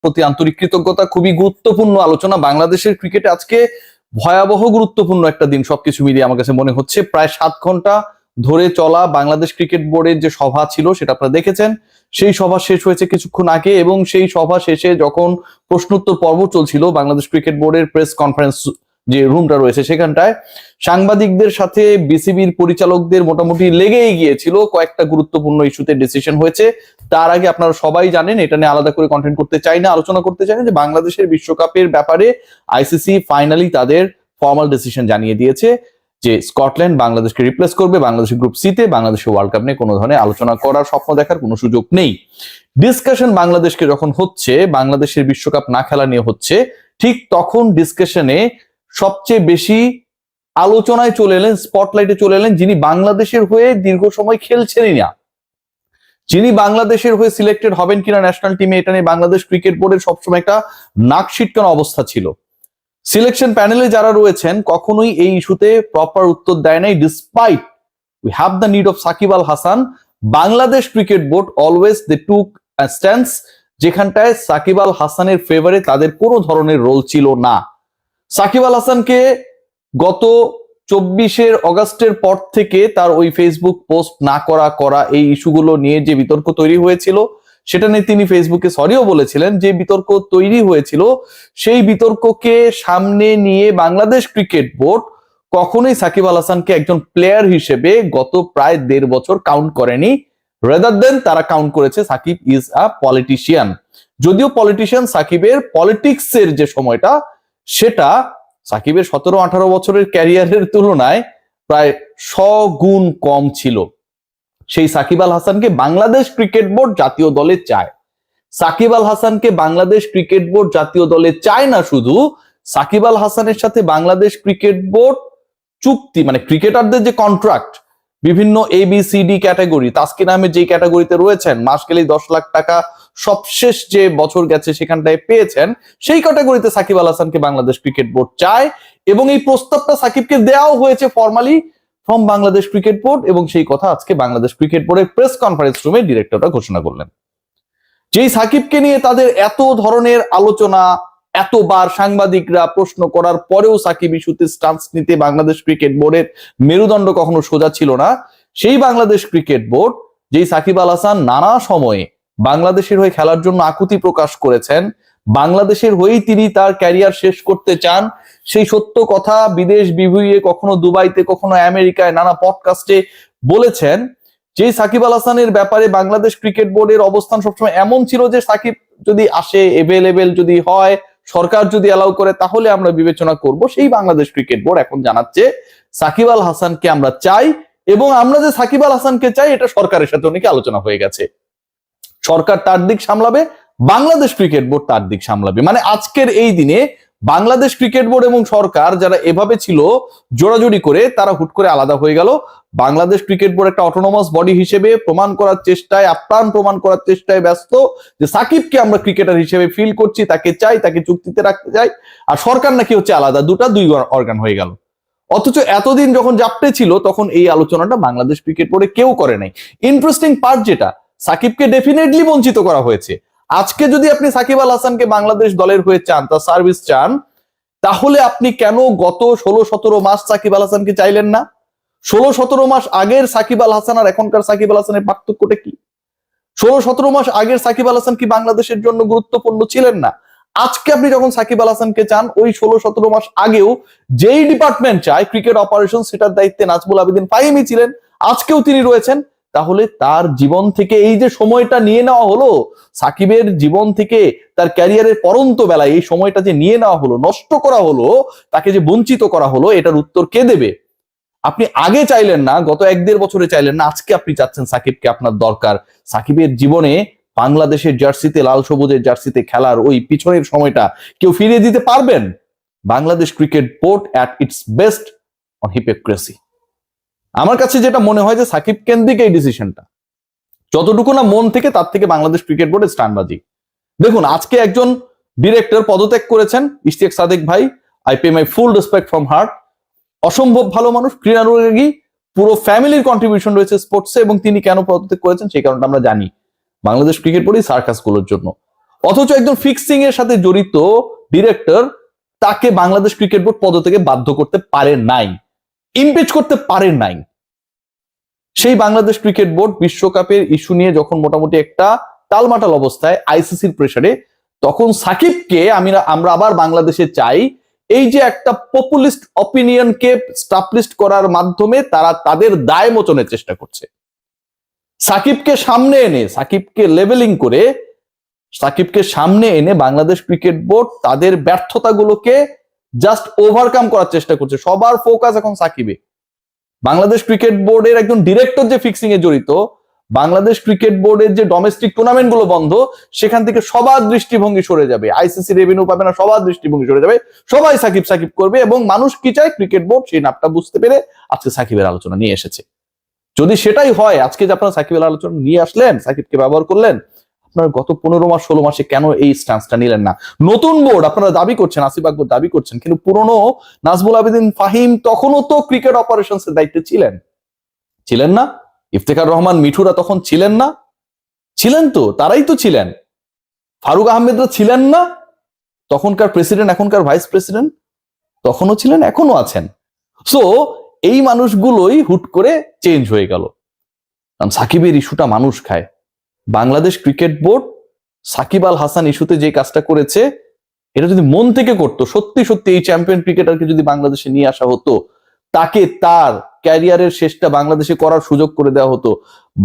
প্রতি আন্তরিক কৃতজ্ঞতা। খুবই গুরুত্বপূর্ণ আলোচনা। বাংলাদেশের ক্রিকেটে আজকে ভয়াবহ গুরুত্বপূর্ণ একটা দিন সবকিছু মিলিয়ে আমার কাছে মনে হচ্ছে। প্রায় 7 ঘন্টা ধরে চলা বাংলাদেশ ক্রিকেট বোর্ডের যে সভা ছিল সেটা আপনারা দেখেছেন। সেই সভা শেষ হয়েছে কিছুক্ষণ আগে, এবং সেই সভা শেষে যখন প্রশ্নোত্তর পর্ব চলছিল, বাংলাদেশ ক্রিকেট বোর্ডের প্রেস কনফারেন্স যে রুমটা রয়েছে সেখানটায় সাংবাদিকদের সাথে বিসিবির পরিচালকদের মোটামুটি লেগেই গিয়েছিল। কয়েকটা গুরুত্বপূর্ণ ইস্যুতে ডিসিশন হয়েছে। তার আগে আপনারা সবাই জানেন, এটা নিয়ে আলাদা করে কন্টেন্ট করতে চাই না, আলোচনা করতে চাই না, যে বাংলাদেশের বিশ্বকাপের ব্যাপারে আইসিসি ফাইনালি তাদের ফর্মাল ডিসিশন জানিয়ে দিয়েছে যে স্কটল্যান্ড বাংলাদেশকে রিপ্লেস করবে। বাংলাদেশের গ্রুপ সিতে বাংলাদেশের ওয়ার্ল্ড কাপ নিয়ে কোনো ধরনের আলোচনা করার, স্বপ্ন দেখার কোনো সুযোগ নেই। ডিসকাশন বাংলাদেশকে যখন হচ্ছে, বাংলাদেশের বিশ্বকাপ না খেলা নিয়ে হচ্ছে, ঠিক তখন ডিসকাশনে সবচেয়ে বেশি আলোচনায় চলে এলেন, স্পটলাইটে চলে এলেন যিনি বাংলাদেশের হয়ে দীর্ঘ সময় খেলছেনই না, যিনি বাংলাদেশের হয়ে সিলেক্টেড হবেন কিনা ন্যাশনাল টিমে, এটা নিয়ে বাংলাদেশ ক্রিকেট বোর্ডের সবসময় একটা নাক ছিটকানো অবস্থা ছিল। সিলেকশন প্যানেলে যারা রয়েছেন কখনোই এই ইস্যুতে প্রপার উত্তর দেয় নাই। Despite we have the need of Shakib Al Hasan, Bangladesh cricket board always they took stance যেখানটায় সাকিব আল হাসানের ফেভারে তাদের কোনো ধরনের রোল ছিল না। সাকিব আল হাসানকে গত 24 অগস্টের পর থেকে তার ওই ফেসবুক পোস্ট না করা এই ইস্যুগুলো নিয়ে যে বিতর্ক তৈরি হয়েছিল, সেটা নিয়ে তিনি ফেসবুকে সরিও বলেছিলেন। যে বিতর্ক তৈরি হয়েছিল সেই বিতর্ককে সামনে নিয়ে বাংলাদেশ ক্রিকেট বোর্ড কখনোই সাকিব আল হাসানকে একজন প্লেয়ার হিসেবে গত প্রায় 1.5 বছর কাউন্ট করেনি। রেদার দেন তারা কাউন্ট করেছে সাকিব ইজ আ পলিটিশিয়ান। যদিও পলিটিশিয়ান সাকিবের পলিটিক্সের যে সময়টা, সেটা সাকিবের 17-18 বছরের ক্যারিয়ারের তুলনায় প্রায় 100 গুণ কম ছিল। সেই সাকিব আল হাসানকে বাংলাদেশ ক্রিকেট বোর্ড জাতীয় দলে চায়। সাকিব আল হাসানকে বাংলাদেশ ক্রিকেট বোর্ড জাতীয় দলে চায় না, শুধু সাকিব আল হাসানের সাথে বাংলাদেশ ক্রিকেট বোর্ড চুক্তি, মানে ক্রিকেটারদের যে কন্ট্রাক্ট, বিভিন্ন ABCD ক্যাটাগরি, তাসকিন আহমেদ যে ক্যাটাগরিতে রয়েছেন, মাস গেলেই 10 লাখ টাকা সবশেষ যে বছর গেছে সেখানটায় পেয়েছেন, সেই ক্যাটাগরিতে সাকিব আল হাসানকে বাংলাদেশ ক্রিকেট বোর্ড চায়। এবং এই প্রস্তাবটা সাকিবকে দেওয়াও হয়েছে formally from Bangladesh cricket board, এবং সেই কথা আজকে বাংলাদেশ ক্রিকেট বোর্ডের প্রেস কনফারেন্স রুমে ডিরেক্টররা ঘোষণা করলেন। যেই সাকিবকে নিয়ে তাদের এত ধরনের আলোচনা, এতবার সাংবাদিকরা প্রশ্ন করার পরেও সাকিব ইস্যুতে স্টান্স নিতে বাংলাদেশ ক্রিকেট বোর্ডের মেরুদণ্ড কখনো সোজা ছিল না, সেই বাংলাদেশ ক্রিকেট বোর্ড, যেই সাকিব আল হাসান নানা সময়ে বাংলাদেশের হয়ে খেলার জন্য আকুতি প্রকাশ করেছেন, বাংলাদেশের হয়েই তিনি তার ক্যারিয়ার শেষ করতে চান, সেই সত্য কথা বিদেশ বিভুঁইয়ে, কখনো দুবাইতে, কখনো আমেরিকায় নানা পডকাস্টে বলেছেন। যে সাকিব আল হাসানের ব্যাপারে বাংলাদেশ ক্রিকেট বোর্ডের অবস্থান সবসময় এমন ছিল যে সাকিব যদি আসে, এভেলেবেল যদি হয়, সরকার যদি অ্যালাউ করে, তাহলে আমরা বিবেচনা করব। সেই বাংলাদেশ ক্রিকেট বোর্ড এখন জানাচ্ছে সাকিব আল হাসানকে আমরা চাই, এবং আমরা যে সাকিব আল হাসানকে চাই এটা সরকারের সাথে অনেকে আলোচনা হয়ে গেছে। সরকার তার দিক সামলাবে, বাংলাদেশ ক্রিকেট বোর্ড তার দিক সামলাবে। মানে আজকের এই দিনে বাংলাদেশ ক্রিকেট বোর্ড এবং সরকার যারা এভাবে ছিল জোড়াজোড়ি করে, তারা হুট করে আলাদা হয়ে গেল। বাংলাদেশ ক্রিকেট বোর্ড একটা অটোনমাস বডি হিসেবে প্রমাণ করার চেষ্টায়, আপ্রাণ প্রমাণ করার চেষ্টায় ব্যস্ত যে সাকিবকে আমরা ক্রিকেটার হিসেবে ফিল করছি, তাকে চাই, তাকে চুক্তিতে রাখতে চাই। আর সরকার নাকি হচ্ছে আলাদা, দুই অর্গান হয়ে গেল। অথচ এতদিন যখন জাপটে ছিল তখন এই আলোচনাটা বাংলাদেশ ক্রিকেট বোর্ডে কেউ করে নাই। ইন্টারেস্টিং পার্ট যেটা, সাকিবকে ডেফিনেটলি বঞ্চিত করা হয়েছে। আজকে যদি আপনি সাকিব আল হাসানকে বাংলাদেশ দলের হয়ে চান, তার সার্ভিস চান, তাহলে আপনি কেন গত 16-17 মাস সাকিব আল হাসানকে চাইলেন না? 16-17 মাস আগের সাকিব আল হাসান আর এখনকার সাকিব আল হাসানের পার্থক্যটা কি? 16-17 মাস আগের সাকিব আল হাসান কি বাংলাদেশের জন্য গুরুত্বপূর্ণ ছিলেন না? আজকে আপনি যখন সাকিব আল হাসানকে চান, ওই 16-17 মাস আগেও যেই ডিপার্টমেন্ট চায় ক্রিকেট অপারেশন, সেটার দায়িত্বে নাজমুল আবেদিন ফাহিমি ছিলেন, আজকেও তিনি রয়েছেন। তাহলে তার জীবন থেকে এই যে সময়টা নিয়ে নেওয়া হলো, সাকিবের জীবন থেকে তার ক্যারিয়ারের পরন্ত বেলায় এই সময়টা যে নিয়ে নেওয়া হলো, নষ্ট করা হলো, তাকে যে বঞ্চিত করা হলো, এটার উত্তর কে দেবে? আপনি আগে চাইলেন না, গত 1-1.5 বছরে চাইলেন না, আজকে আপনি চাচ্ছেন সাকিবকে আপনার দরকার। সাকিবের জীবনে বাংলাদেশের জার্সিতে, লাল সবুজের জার্সিতে খেলার ওই পিছনের সময়টা কেউ ফিরিয়ে দিতে পারবেন? Bangladesh cricket board at it's best on hypocrisy. আমার কাছে যেটা মনে হয় যে সাকিব কেন্দ্রিক এই ডিসিশনটা যতটুকু না মন থেকে, তার থেকে বাংলাদেশ ক্রিকেট বোর্ডের স্টানবাজি। দেখুন, আজকে একজন ডিরেক্টর পদত্যাগ করেছেন, ইশতিয়াক সাদেক ভাই। I pay my full respect from heart. অসম্ভব ভালো মানুষ, ক্রীড়ানুরাগী, পুরো ফ্যামিলির কন্ট্রিবিউশন রয়েছে স্পোর্টসে, এবং তিনি কেন পদত্যাগ করেছেন সেই কারণটা আমরা জানি। বাংলাদেশ ক্রিকেট বোর্ডই সার্কাস গুলোর জন্য। অথচ একজন ফিক্সিং এর সাথে জড়িত ডিরেক্টর তাকে বাংলাদেশ ক্রিকেট বোর্ড পদ থেকে বাধ্য করতে পারে নাই, ইমপিচ করতে পারে নাই। সেই বাংলাদেশ ক্রিকেট বোর্ড বিশ্বকাপের ইস্যু নিয়ে যখন মোটামুটি একটা টালমাটাল অবস্থায় আইসিসির প্রেসারে, তখন সাকিবকে আমরা আবার বাংলাদেশে চাই, এই যে একটা পপুলিস্ট অপিনিয়নকে স্টাবলিশ করার মাধ্যমে তারা তাদের দায় মোচনের চেষ্টা করছে। সাকিবকে সামনে এনে, সাকিবকে লেভেলিং করে, সাকিবকে সামনে এনে বাংলাদেশ ক্রিকেট বোর্ড তাদের ব্যর্থতাগুলোকে জাস্ট ওভারকাম করার চেষ্টা করছে। সবার ফোকাস এখন সাকিবে। বাংলাদেশ ক্রিকেট বোর্ডের একজন ডিরেক্টর যে ফিক্সিং এ জড়িত, বাংলাদেশ ক্রিকেট বোর্ডের যে ডোমেস্টিক টুর্নামেন্ট গুলো বন্ধ, সেখান থেকে সবার দৃষ্টিভঙ্গি সরে যাবে, আইসিসি রেভিনিউ পাবে না, সবার দৃষ্টিভঙ্গি সরে যাবে, সবাই সাকিব সাকিব করবে। এবং মানুষ কি চায়, ক্রিকেট বোর্ড সেই নামটা বুঝতে পেরে আজকে সাকিবের আলোচনা নিয়ে এসেছে। যদি সেটাই হয়, আজকে যে আপনারা সাকিবের আলোচনা নিয়ে আসলেন, সাকিবকে ব্যবহার করলেন, আপনারা গত 15 মাস 16 মাসে কেন এই স্ট্যান্সটা নিলেন না? নতুন বোর্ড আপনারা দাবি করছেন, আসিফ আকবর দাবি করছেন, কিন্তু পুরনো নাজমুল আবেদিন ফাহিম তখনও তো ক্রিকেট অপারেশনস এর দায়িত্বে ছিলেন না? ইফতেখার রহমান মিঠুরা তখন ছিলেন না? ছিলেন তো, তারাই তো ছিলেন। ফারুক আহমেদরা ছিলেন না? তখনকার প্রেসিডেন্ট, এখনকার ভাইস প্রেসিডেন্ট তখনও ছিলেন, এখনো আছেন। সো এই মানুষগুলোই হুট করে চেঞ্জ হয়ে গেল। কারণ সাকিবের ইস্যুটা মানুষ খায়। বাংলাদেশ ক্রিকেট বোর্ড সাকিব আল হাসান ইস্যুতে যে কাজটা করেছে, এটা যদি মন থেকে করতো, সত্যি সত্যি এই চ্যাম্পিয়ন ক্রিকেটারকে যদি বাংলাদেশে নিয়ে আসা হতো, তাকে তার ক্যারিয়ারের শেষটা বাংলাদেশে করার সুযোগ করে দেওয়া হতো,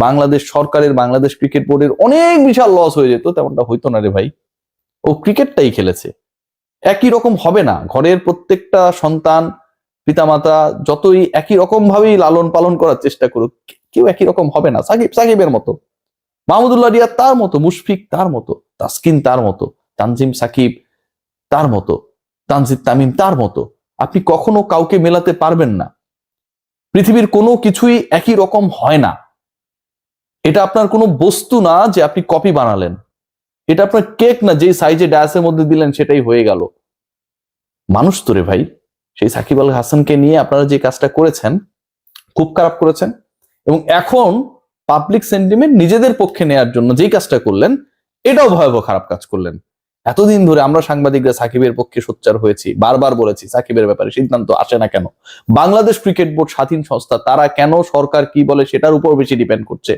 বাংলাদেশ সরকারের, বাংলাদেশ ক্রিকেট বোর্ডের অনেক বিশাল লস হয়ে যেত। তেমনটা হইতো না রে ভাই। ও ক্রিকেটটাই খেলেছে। একই রকম হবে না। ঘরের প্রত্যেকটা সন্তান, পিতামাতা যতই একই রকম ভাবেই লালন পালন করার চেষ্টা করুক, কেউ একই রকম হবে না। সাকিবের মতো, মাহমুদুল্লাহ রিয়াদ তার মতো, মুশফিক তার মতো, তাসকিন তার মতো, তানজিম সাকিব তার মতো, তানজিদ তামিম তার মতো। আপনি কখনো কাউকে মেলাতে পারবেন না। পৃথিবীর কোনো কিছুই একই রকম হয় না। এটা আপনার কোনো বস্তু না যে আপনি কপি বানালেন। এটা আপনার কেক না, যেই সাইজে ডায়াসের মধ্যে দিলেন সেটাই হয়ে গেল। মানুষ তো রে ভাই। সেই সাকিব আল হাসানকে নিয়ে আপনারা যে কাজটা করেছেন, খুব খারাপ করেছেন। এবং এখন পাবলিক সেন্টিমেন্ট নিজেদের পক্ষে নেয়ার জন্য যেই কাজটা করলেন, এটাও ভয়াবহ খারাপ কাজ করলেন। এতদিন ধরে আমরা সাংবাদিকরা সাকিবের পক্ষে সোচ্চার হয়েছি, বারবার বলেছি সাকিবের ব্যাপারে সিদ্ধান্ত আসে না কেন। বাংলাদেশ ক্রিকেট বোর্ড স্বাধীন সংস্থা, তারা কেন সরকার কি বলে সেটার উপর বেশি ডিপেন্ড করছে।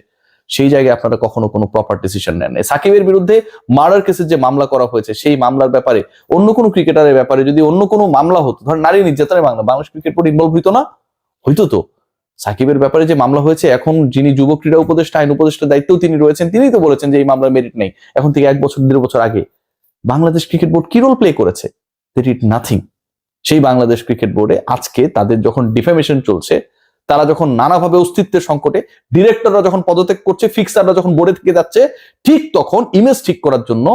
সেই জায়গায় আপনারা কখনো কোনো প্রপার ডিসিশন নেন না। সাকিবের বিরুদ্ধে মার্ডার কেসের যে মামলা করা হয়েছে, সেই মামলার ব্যাপারে অন্য কোনো ক্রিকেটারের ব্যাপারে যদি অন্য কোনো মামলা হতো, ধর নারী নির্যাতনের মামলা, বাংলাদেশ ক্রিকেট বোর্ড ইনভলভ হইতো না? হইতো তো। সাকিবের ব্যাপারে যে মামলা হয়েছে, এখন যিনি যুব ক্রীড়া উপদেষ্টা, আইন উপদেষ্টার দায়িত্বেও তিনি রয়েছেন, তিনিই তো বলেছেন যে এই মামলার মেরিট নেই। এখন থেকে 1 বছর 1.5 বছর আগে বাংলাদেশ ক্রিকেট বোর্ড কি রোল প্লে করেছে? They did nothing. সেই বাংলাদেশ ক্রিকেট বোর্ডে আজকে তাদের যখন ডিফেমেশন চলছে, তারা যখন নানাভাবে অস্তিত্বের সংকটে, ডিরেক্টররা যখন পদত্যাগ করছে, ফিক্সাররা যখন বোর্ডে থেকে যাচ্ছে, ঠিক তখন ইমেজ ঠিক করার জন্য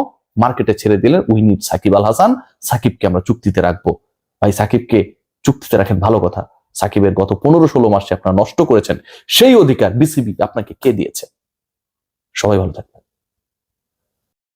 মার্কেটে ছেড়ে দিলেন উই নিড সাকিব আল হাসান। সাকিবকে আমরা চুক্তিতে রাখবো। ভাই সাকিবকে চুক্তিতে রাখেন, ভালো কথা। সাকিবের গত 15-16 মাসে আপনারা নষ্ট করেছেন, সেই অধিকার বিসিবি আপনাকে কে দিয়েছে? সবাই ভালো থাকবেন।